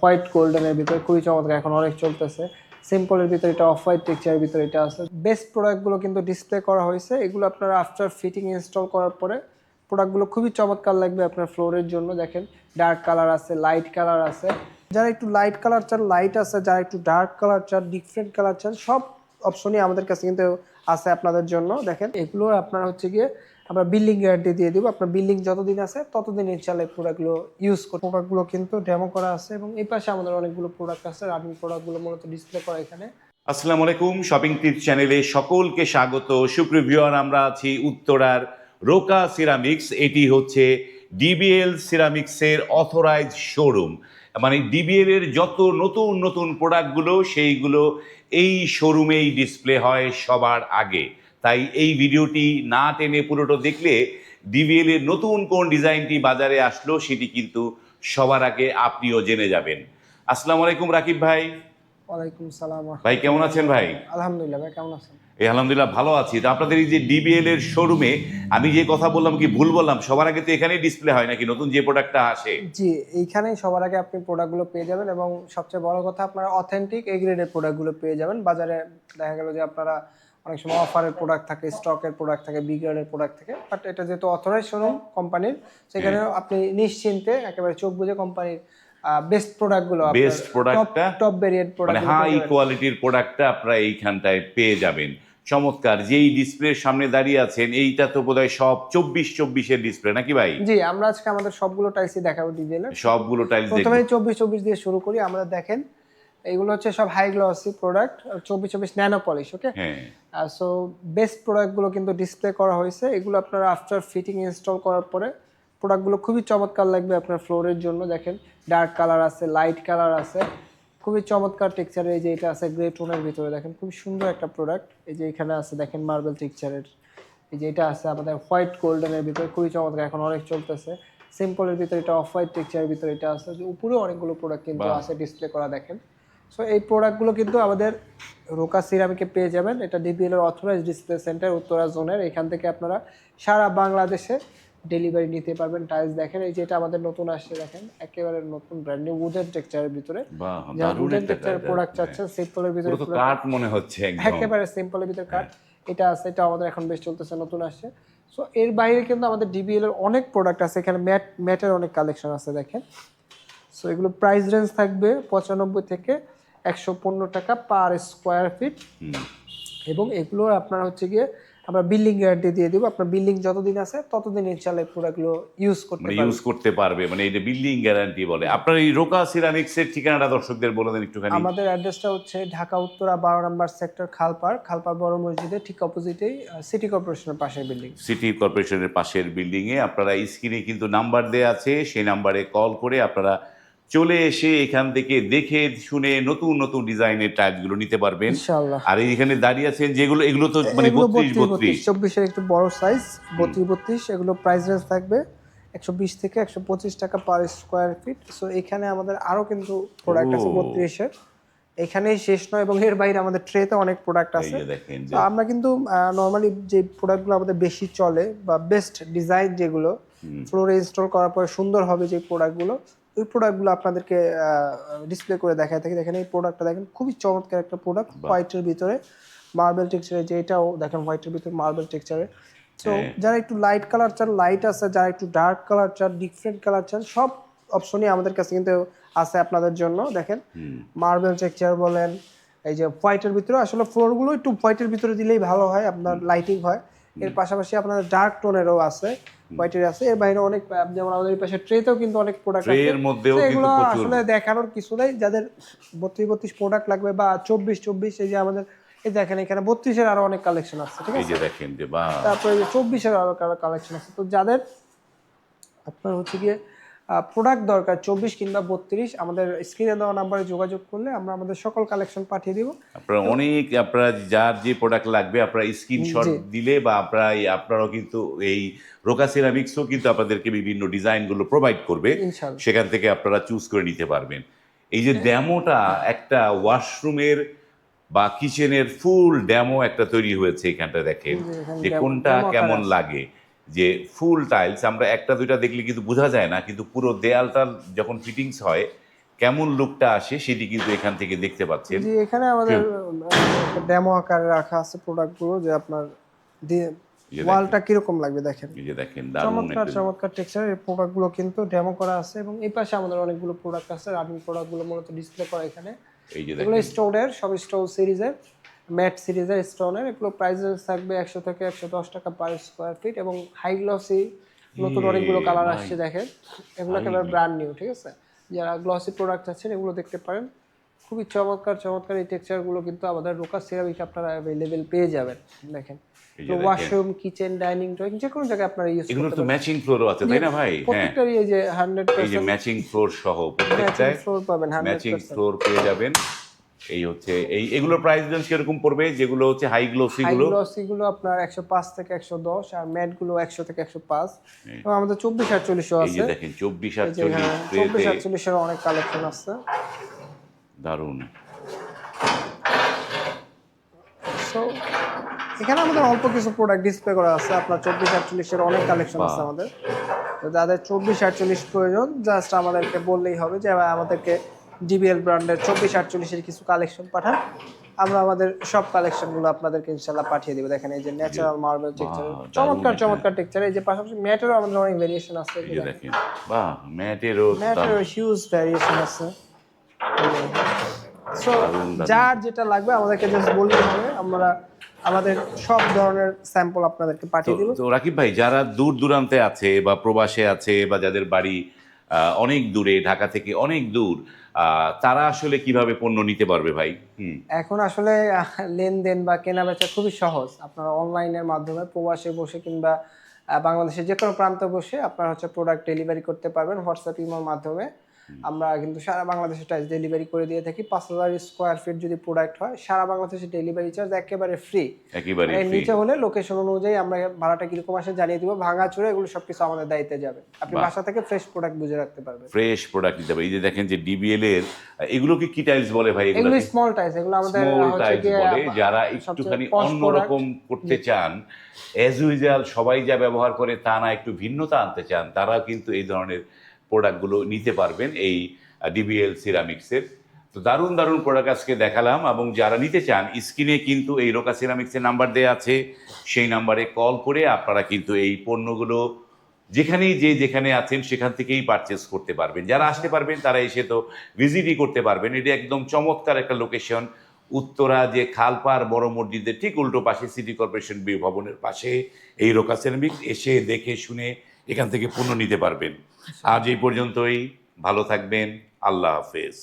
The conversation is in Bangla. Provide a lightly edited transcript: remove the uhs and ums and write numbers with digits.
হোয়াইট গোল্ডেনের ভিতরে খুবই চমৎকার, এখন অনেক চলতেছে। সিম্পলের ভিতরে এটা, অফ হোয়াইট টেক্সচারের ভিতরে এটা আছে। বেস্ট প্রোডাক্টগুলো কিন্তু ডিসপ্লে করা হয়েছে। এগুলো আপনারা আফটার ফিটিং ইনস্টল করার পরে প্রোডাক্টগুলো খুবই চমৎকার লাগবে আপনার ফ্লোরের জন্য। দেখেন ডার্ক কালার আছে, লাইট কালার আছে। যারা একটু লাইট কালার চান লাইট আছে, যারা একটু ডার্ক কালার চান, ডিফারেন্ট কালার চান, সব অপশনই আমাদের কাছে কিন্তু আছে আপনাদের জন্য। দেখেন এগুলো আপনারা হচ্ছে গিয়ে আমরা বিল্ডিং গ্যারান্টি দিয়ে দিব। আপনার বিল্ডিং যতদিন আছে ততদিন ইনশাআল্লাহ এই প্রোডাক্টগুলো ইউজ করতে। প্রোডাক্টগুলো কিন্তু ডেমো করা আছে এবং এই পাশে আমাদের অনেকগুলো প্রোডাক্ট আছে। রানিং প্রোডাক্টগুলো মূলত ডিসপ্লে করা এখানে। আসসালামু আলাইকুম, শপিং টিপস চ্যানেলে সকলকে স্বাগত। সুপ্রিয় ভিউয়ার, আমরা আছি উত্তরার রোকা সিরামিক্স। এটি হচ্ছে ডিবিএল সিরামিক্সের অথরাইজ শোরুম। মানে ডিবিএল এর যত নতুন নতুন প্রোডাক্টগুলো সেইগুলো এই শোরুমেই ডিসপ্লে হয় সবার আগে। তাই এই ভিডিওটি না টেনে পুরোটা দেখলে ডিবিএল এর নতুন কোন ডিজাইনটি বাজারে আসলো সেটি কিন্তু সবার আগে আপনিও জেনে যাবেন। আসসালামু আলাইকুম রাকিব ভাই। ওয়ালাইকুম সালাম। ভাই কেমন আছেন ভাই? আলহামদুলিল্লাহ। ভাই কেমন আছেন? এই আলহামদুলিল্লাহ ভালো আছি। তো আপনাদের এই যে ডিবিএল এর শোরুমে আমি যে কথা বললাম কি ভুল বললাম? সবার আগে তো এখানেই ডিসপ্লে হয় নাকি নতুন যে প্রোডাক্টটা আসে? জি, এইখানেই সবার আগে আপনি প্রোডাক্টগুলো পেয়ে যাবেন এবং সবচেয়ে বড় কথা আপনারা অথেন্টিক এ গ্রেডের প্রোডাক্টগুলো পেয়ে যাবেন। বাজারে দেখা গেল যে আপনারা অনেক সময় অফারের প্রোডাক্ট থাকে, স্টকের প্রোডাক্ট থাকে, বি গ্রেডের প্রোডাক্ট থাকে, বাট এটা যেহেতু অথরাইজ শোরুম কোম্পানির, সেখানে আপনি নিশ্চিন্তে একেবারে চোখ বুজে কোম্পানির বেস্ট প্রোডাক্টগুলো, বেস্ট প্রোডাক্টটা টপ ভেরিয়েন্ট মানে প্রোডাক্ট, হাই কোয়ালিটির প্রোডাক্টটা আপনারা এইখানটায় পেয়ে যাবেন। চমৎকার। যেই ডিসপ্লের সামনে দাঁড়িয়ে আছেন এইটা তো বোধহয় সব 24/24 ডিসপ্লে নাকি ভাই? জি, আমরা আজকে আমাদের সবগুলো টাইলসই দেখাবো ডিটেইলে। সবগুলো টাইলস দেখুন। প্রথমে 24/24 দিয়ে শুরু করি। আমরা দেখেন এগুলো হচ্ছে সব high glossy product, 24/24 nano polish. Okay, হ্যাঁ, সো বেস্ট প্রোডাক্টগুলো কিন্তু ডিসপ্লে করা হয়েছে। এগুলো আপনারা আফটার ফিটিং ইনস্টল করার পরে প্রোডাক্টগুলো খুবই চমৎকার লাগবে আপনার ফ্লোরের জন্য। দেখেন ডার্ক কালার আছে, লাইট কালার আছে, খুবই চমৎকার টেক্সচারের। এই যে এটা আছে গ্রে টোনের ভিতরে, দেখেন খুব সুন্দর একটা প্রোডাক্ট। এই যে এখানে আছে দেখেন মার্বেল টেক্সচারের। এই যে এটা আছে আমাদের হোয়াইট গোল্ডেনের ভিতরে, খুবই চমৎকার, এখন অনেক চলতেছে। সিম্পলের ভিতরে এটা, অফ হোয়াইট টেক্সচারের ভিতরে এটা আছে। যে উপরে অনেকগুলো প্রোডাক্ট কিন্তু আছে ডিসপ্লে করা, দেখেন। সো এই প্রোডাক্টগুলো কিন্তু আমাদের রোকা সিরামিকে পেয়ে যাবেন। এটা ডিবিএল এর অথরাইজ ডিসপ্লে সেন্টার উত্তরা জোনের। এখান থেকে আপনারা সারা বাংলাদেশে ডেলিভারি নিতে পারবেন। টাইলস দেখেন, এই যে এটা আমাদের নতুন আসছে, দেখেন একেবারে নতুন ব্র্যান্ড নিউ উডেন টেক্সচারের ভিতরে। বাহ, যারা দারুণ উডেন একটা টেক্সচারের প্রোডাক্ট চাচ্ছেন, সিম্পলের ভিতরে পুরো তো কাঠ মনে হচ্ছে একদম। একেবারে সিম্পলের ভিতরে কাট এটা আছে। এটা আমাদের এখন বেশ চলতেছে, নতুন আসছে। সো এর বাইরে কিন্তু আমাদের ডিবিএল এর অনেক প্রোডাক্ট আছে। এখানে ম্যাটের অনেক কালেকশন আছে, দেখেন। সো এগুলো প্রাইস রেঞ্জ থাকবে 95 থেকে 115 টাকা পার স্কোয়ার ফিট। এবং এগুলো আপনার হচ্ছে গিয়ে আমরা বিল্ডিং গ্যারান্টি দিয়ে দিব। আপনার বিল্ডিং যতদিন আছে ততদিন ইনশাআল্লাহ এই প্রোডাক্টগুলো ইউজ করতে মানে পারবেন। ইউজ করতে পারবে, মানে এটা বিল্ডিং গ্যারান্টি বলে। আপনার এই রোকা সিরামিক্সের ঠিকানাটা দর্শকদের বলে দেন একটুখানি। আমাদের অ্যাড্রেসটা হচ্ছে ঢাকা উত্তরা 12 নম্বর সেক্টর, খালপার বড় মসজিদের ঠিক অপোজিটেই সিটি কর্পোরেশনের পাশের বিল্ডিং। সিটি কর্পোরেশনের পাশের বিল্ডিংয়ে আপনারা স্ক্রিনে কিন্তু নাম্বার দেওয়া আছে, সেই নাম্বারে কল করে আপনারা চলে এসে এখান থেকে দেখে শুনে নতুন নতুন ডিজাইনের টাইলসগুলো নিতে পারবেন ইনশাআল্লাহ। আর এইখানে দাঁড়িয়ে আছেন যেগুলো, এগুলো তো মানে 32/32 24 এর একটু বড় সাইজ, 32/32। এগুলো প্রাইস রেঞ্জ থাকবে 120 থেকে 125 টাকা পার স্কোয়ার ফিট। সো এখানে আমাদের আরো কিন্তু প্রোডাক্ট আছে 32 এর। এখানেই শেষ নয় এবং এর বাইরে আমাদের ট্রেতে অনেক প্রোডাক্ট আছে। দেখেন তো আমরা কিন্তু নর্মালি যে প্রোডাক্টগুলো আমাদের বেশি চলে বা বেস্ট ডিজাইন যেগুলো ফ্লোরে ইনস্টল করার পরে সুন্দর হবে যে প্রোডাক্টগুলো, ওই প্রোডাক্টগুলো আপনাদেরকে ডিসপ্লে করে দেখায় থাকি। দেখেন এই প্রোডাক্টটা দেখেন, খুবই চমৎকার একটা প্রোডাক্ট, হোয়াইটের ভিতরে মার্বেল টেক্সচারে। যে এটাও দেখেন হোয়াইটের ভিতরে মার্বেল টেক্সচারে। তো যারা একটু লাইট কালার চান লাইট আছে, যারা একটু ডার্ক কালার চান, ডিফারেন্ট কালার চান, সব অপশনই আমাদের কাছে কিন্তু আছে আপনাদের জন্য। দেখেন মার্বেল টেক্সচার বলেন, এই যে হোয়াইটের ভিতরে, আসলে ফ্লোরগুলো একটু হোয়াইটের ভিতরে দিলেই ভালো হয়, আপনার লাইটিং হয়। এর পাশাপাশি আপনাদের ডার্ক টোনেরও আছে, হোয়াইটের আছে। এর বাইরে অনেক, যেমন আমাদের এই পাশে ট্রেতেও কিন্তু অনেক প্রোডাক্ট আছে। এর মধ্যেও কিন্তু এগুলো প্রচুর আসলে দেখানোর কিছু নেই। যাদের 32/32 প্রোডাক্ট লাগবে বা 24/24, এই যে আমাদের এই দেখেন এখানে 32 এর আরো অনেক কালেকশন আছে, ঠিক এই আছে। যে দেখেন যে বাহ, তারপরে 24 এর আরো কালেকশন আছে। তো যাদের আপনার হচ্ছে গিয়ে প্রোডাক্ট দরকার 24 কিংবা 32, আমাদের স্ক্রিনে দেওয়া নাম্বারে যোগাযোগ করলে আমরা আমাদের সকল কালেকশন পাঠিয়ে দিব। আপনারা অনেক, আপনারা যার যে প্রোডাক্ট লাগবে আপনারা স্ক্রিনশট দিলে বা আপনারাও কিন্তু এই রোকা সিরামিক্সও কিন্তু আপনাদেরকে বিভিন্ন ডিজাইনগুলো প্রোভাইড করবে, ইনশাআল্লাহ। সেখান থেকে আপনারা চুজ করে নিতে পারবেন। এই যে ড্যামোটা একটা ওয়াশরুমের বা কিচেনের ফুল ড্যামো একটা তৈরি হয়েছে এখানটা, দেখেন যে কোনটা কেমন লাগে। যে ফুল টাইলস আমরা একটা দুইটা দেখলে কিন্তু বোঝা যায় না, কিন্তু পুরো দেয়ালটা যখন ফিটিংস হয় কেমন লুকটা আসে সেটি কিন্তু এখান থেকে দেখতে পাচ্ছেন। জি, এখানে আমাদের ডেমো আকারে রাখা আছে প্রোডাক্টগুলো, যে আপনার যে ওয়ালটা কিরকম লাগবে দেখেন। এই যে দেখেন দারুণ চমৎকার একটা চমৎকার টেক্সচার এই প্রোডাক্টগুলো কিন্তু ডেমো করা আছে, এবং এই পাশে আমাদের অনেকগুলো প্রোডাক্ট আছে। রানিং প্রোডাক্টগুলো মূলত ডিসপ্লে করা এখানে। এই যে এগুলো দেখেন স্টোনের, সব স্টোন সিরিজের, ম্যাট সিরিজের স্টোনের। এগুলো প্রাইস থাকবে 100 থেকে 110 টাকা পার স্কোয়ার ফিট, এবং হাই গ্লসি নতুন অনেকগুলো কালার আসছে দেখেন। এগুলো একেবারে ব্র্যান্ড নিউ, ঠিক আছে। যারা গ্লসি প্রোডাক্ট আছেন এগুলো দেখতে পারেন। খুবই চমৎকার চমৎকার এই টেক্সচারগুলো কিন্তু আমাদের রোকা সিরামিক আপনারা অ্যাভেলেবেল পেয়ে যাবেন। দেখেন ওয়াশরুম, কিচেন, ডাইনিং, ড্রয়িং যে কোনো জায়গায় আপনারা ইউজ এগুলো করতে তো পারেন। ম্যাচিং ফ্লোরও আছে তাই না ভাই? হ্যাঁ, প্রত্যেকটারই এই যে এই যে 100% ম্যাচিং ফ্লোর সহ ম্যাচিং প্রত্যেকটায় ফ্লোর পাবেন ম্যাচিং 100%। ফ্লোর পেয়ে যাবেন। এই হচ্ছে এগুলোর প্রাইস রেঞ্জ কিরকম পড়বে যেগুলো হচ্ছে হাই গ্লোসি হাই গুলো? গ্লসি গুলো আপনার 105 থেকে 110, আর ম্যাট গুলো 100 থেকে 105, এবং আমাদের 24-48 এই যে আছে। দেখেন 24 এই যে 48 ট্রেতে 24-48 এর অনেক কালেকশন আছে। দারুণ। সো এখানে আমাদের অল্প কিছু প্রোডাক্ট ডিসপ্লে করা আছে। আপনার 24-48 এর অনেক কালেকশন আছে আমাদের। তো যাদের 24-48 প্রয়োজন জাস্ট আমাদেরকে বললেই হবে যে ভাই আমাদেরকে ডিবিএল ব্র্যান্ডের 24-48 এর কিছু কালেকশন পাঠান, আমরা আমাদের সব কালেকশনগুলো আপনাদেরকে ইনশাআল্লাহ পাঠিয়ে দেব। দেখেন এই যে ন্যাচারাল মার্বেল টেক্সচার, চমৎকার চমৎকার টেক্সচার। এই যে পাশাপাশি ম্যাটেরও আমাদের অনেক ভেরিয়েশন আছে। এই যে দেখেন বাহ, ম্যাটেরও ম্যাটেরও হিউজ ভেরিয়েশন আছে। সো যার যেটা লাগবে আমাদেরকে জাস্ট বললেই হবে, আমরা আমাদের সব ধরনের স্যাম্পল আপনাদেরকে পাঠিয়ে দিব। তো রাকিব ভাই, যারা দূর দূরান্তে আছে বা প্রবাসে আছে বা যাদের বাড়ি অনেক দূরে, ঢাকা থেকে অনেক দূর, তারা আসলে কিভাবে পণ্য নিতে পারবে ভাই? এখন আসলে লেনদেন বা কেনাবেচা খুবই সহজ। আপনারা অনলাইনের মাধ্যমে প্রবাসে বসে কিংবা বাংলাদেশের যে কোনো প্রান্তে বসে আপনারা হচ্ছে প্রোডাক্ট ডেলিভারি করতে পারবেন হোয়াটসঅ্যাপ, ইমোর মাধ্যমে। আমরা কিন্তু সারা বাংলাদেশে টাইস ডেলিভারি করে দিয়ে থাকি। 5000 স্কোয়ার ফিট যদি প্রোডাক্ট হয় সারা বাংলাদেশে ডেলিভারি চার্জ একেবারে ফ্রি। একেবারে এর ফ্রি। নিচে হলে লোকেশন অনুযায়ী আমরা ভাড়াটা কিরকম আসে জানিয়ে দিব। ভাঙাচুরা এগুলো সবকিছু আমাদের দায়িত্বে যাবে। আপনি বাসা থেকে ফ্রেশ প্রোডাক্ট বুঝে রাখতে পারবেন। ফ্রেশ প্রোডাক্ট নিতে পারবে। এই যে দেখেন যে ডিবিএল এর এগুলোকে কি টাইলস বলে ভাই? এগুলো স্মল টাইলস, এগুলো আমাদের স্মল হচ্ছে টাইলস গিয়ে বলে। যারা সবচেয়ে একটুখানি posh অন্যরকম product। করতে চান, অ্যাজ ইউজুয়াল সবাই যা ব্যবহার করে তা না, একটু ভিন্নতা আনতে চান, তারা কিন্তু এই ধরনের প্রোডাক্টগুলো নিতে পারবেন এই ডিবিএল সিরামিক্সের। তো দারুণ দারুণ প্রোডাক্ট আজকে দেখালাম, এবং যারা নিতে চান স্ক্রিনে কিন্তু এই রোকা সিরামিক্সের নাম্বার দেওয়া আছে, সেই নাম্বারে কল করে আপনারা কিন্তু এই পণ্যগুলো যেখানেই যেখানে আছেন সেখান থেকেই পারচেস করতে পারবেন। যারা আসতে পারবেন তারা এসে তো ভিজিটই করতে পারবেন। এটা একদম চমৎকার একটা লোকেশন, উত্তরা যে খালপার বড় মসজিদের ঠিক উল্টো পাশে সিটি কর্পোরেশন ভবনের পাশে এই রোকা সিরামিক্স। এসে দেখে শুনে এখান থেকে পণ্য নিতে পারবেন। আজ এই পর্যন্তই, ভালো থাকবেন, আল্লাহ হাফেজ।